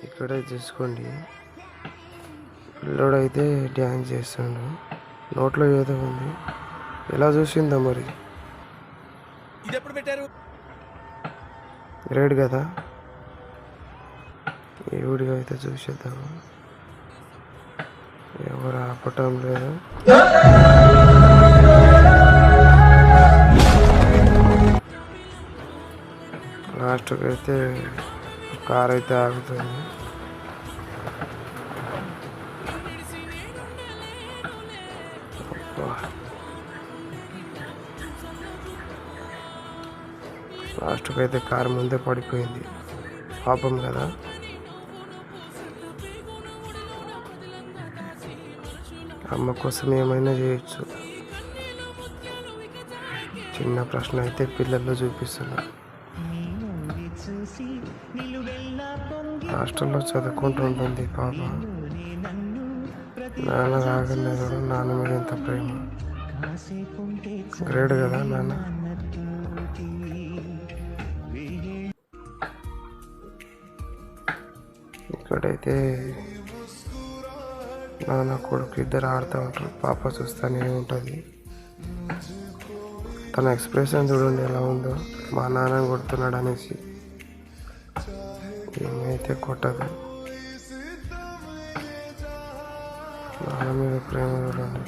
ఇక్కడే చూసుకోండి, పిల్లోడైతే డ్యాన్స్ చేస్తుండు, నోట్లో ఏదో ఉంది. ఎలా చూసిందా మరి, గ్రేట్ కదా. ఈ వీడియో అయితే చూసేద్దాము. ఎవరు ఆపటం లేదు. లాస్ట్కి అయితే కార్ అయితే ఆగుతుంది. లాస్ట్కి అయితే కారు ముందే పడిపోయింది, పాపం కదా. అమ్మ కోసం ఏమైనా చేయొచ్చు. చిన్న ప్రశ్న అయితే పిల్లల్లో చూపిస్తున్నా. హాస్టల్లో చదువుకుంటూ ఉంటుంది పాప. నాన్న రాగానే కూడా నాన్న మీద ఎంత ప్రేమ. గ్రేట్ కదా నాన్న. ఇక్కడైతే నాన్న కొడుకు ఇద్దరు ఆడుతూ ఉంటారు, పాప చూస్తూనే ఉంటుంది. తన ఎక్స్ప్రెషన్ చూడండి ఎలా ఉందో, మా నాన్న కొడుతున్నాడు అనేసి. ఏమైతే కొట్టదు, నాన్న మీద ప్రేమ చూడండి.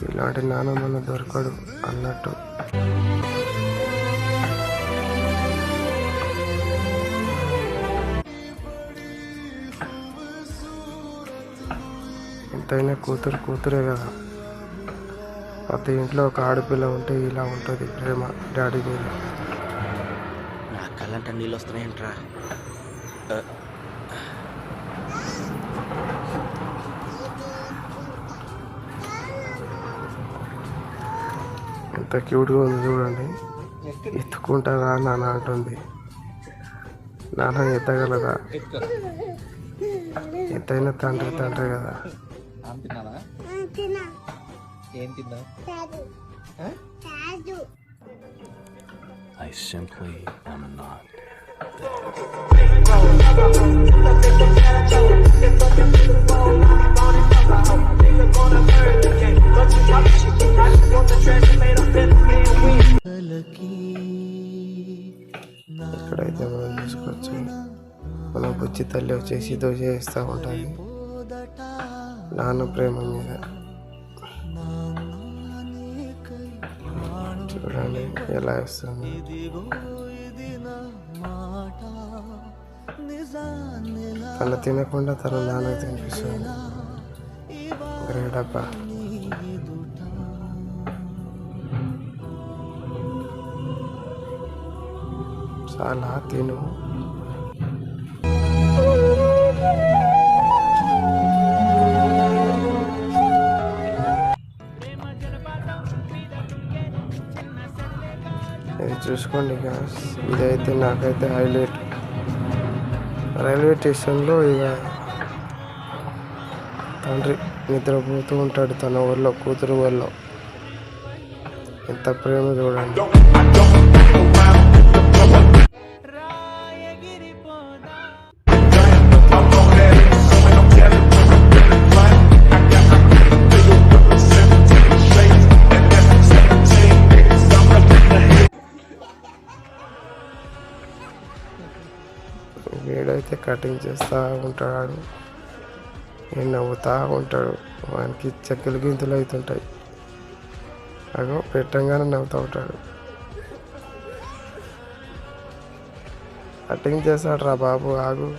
ఇలాంటి నాన్న మన దొరకడు అన్నట్టు. ఎంతైనా కూతురు కూతురే కదా. ప్రతి ఇంట్లో ఒక ఆడపిల్ల ఉంటే ఇలా ఉంటుంది ప్రేమ డాడీ మీద. నా కళ్ళంట నీళ్ళు వస్తున్నాయంట్రా. ఎంత క్యూట్గా ఉంది చూడండి. ఎత్తుకుంటారా నాన్న అంటుంది. నాన్న ఎత్తగలదా? ఎంతైనా తండ్రి తండ్రి కదా. I simply am not ఇక్కడైతే మనం చూసుకోవచ్చు, మన బుజ్జి తల్లి వచ్చేసి దోశ వేస్తూ ఉంటుంది నాన్న ప్రేమ మీద. చూడండి ఎలా వేస్తుంది. తను తినకుండా తన నాన్నకి తినిపిస్తుంది. గ్రేట్ అబ్బా. చాలా తిను. ఇది చూసుకోండి గాయ్స్, ఇదైతే నాకైతే హైలైట్. రైల్వే స్టేషన్లో ఇక తండ్రి నిద్రపోతూ ఉంటాడు తన ఊళ్ళో, కూతురు ఊళ్ళో. ఎంత ప్రేమ చూడండి. వీడైతే కటింగ్ చేస్తూ ఉంటాడు, నవ్వుతూ ఉంటాడు. వానికి చెక్కలు గింతలు అవుతుంటాయి. అగో పెట్టంగానే నవ్వుతూ ఉంటాడు. కటింగ్ చేస్తాడు రా బాబు, ఆగు.